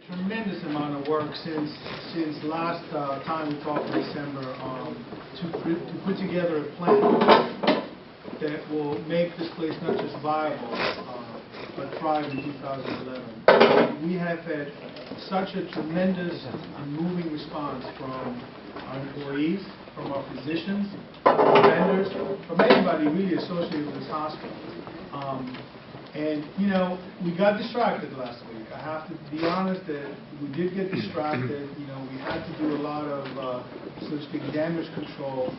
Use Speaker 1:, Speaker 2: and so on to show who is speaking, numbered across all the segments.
Speaker 1: Tremendous amount of work since last time we talked in December to put together a plan that will make this place not just viable but thrive in 2011. We have had such a tremendous and moving response from our employees, from our physicians, from vendors, from everybody really associated with this hospital. And, you know, we got distracted last week. I have to be honest that we did get distracted. You know, we had to do a lot of, so to speak, damage control.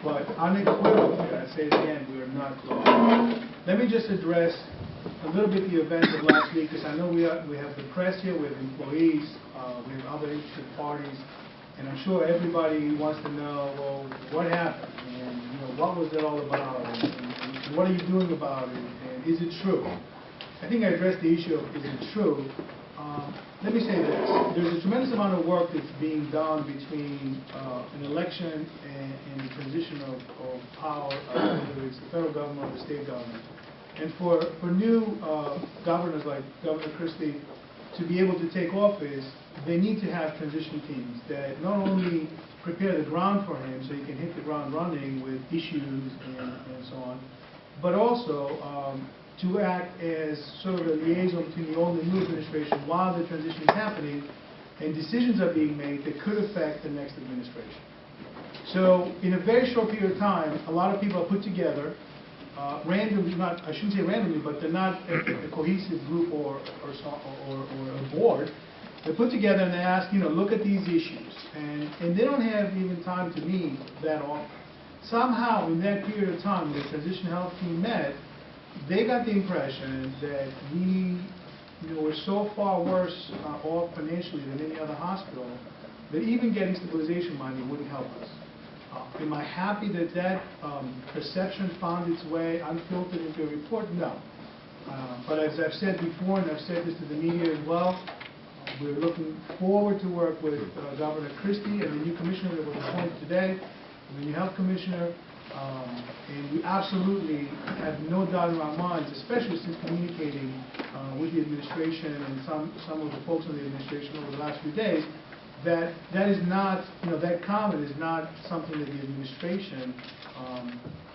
Speaker 1: But unequivocally, I say it again, we are not close. Let me just address a little bit the events of last week, because I know we have the press here, we have employees, we have other interested parties, and I'm sure everybody wants to know, well, what happened, and you know, what was it all about, and what are you doing about it, and is it true? I think I addressed the issue of is it true. Let me say this. There's a tremendous amount of work that's being done between an election and the transition of power, whether it's the federal government or the state government. And for new governors like Governor Christie to be able to take office, they need to have transition teams that not only prepare the ground for him so he can hit the ground running with issues and so on, but also to act as sort of a liaison between the old and new administration while the transition is happening and decisions are being made that could affect the next administration. So in a very short period of time, a lot of people are put together, randomly, I shouldn't say randomly, but they're not a cohesive group or a board. They're put together and they ask, you know, look at these issues. And they don't have even time to meet that often. Somehow in that period of time when the transition health team met, they got the impression that we were so far worse off financially than any other hospital that even getting stabilization money wouldn't help us. Am I happy that that perception found its way unfiltered into a report? No. But as I've said before, and I've said this to the media as well, we're looking forward to work with Governor Christie and the new commissioner that was appointed today, the new health commissioner. And we absolutely have no doubt in our minds, especially since communicating with the administration and some of the folks in the administration over the last few days, that is not, that comment is not something that the administration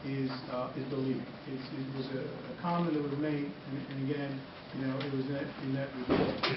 Speaker 1: is believing. It was a comment that was made, and again, it was in that report.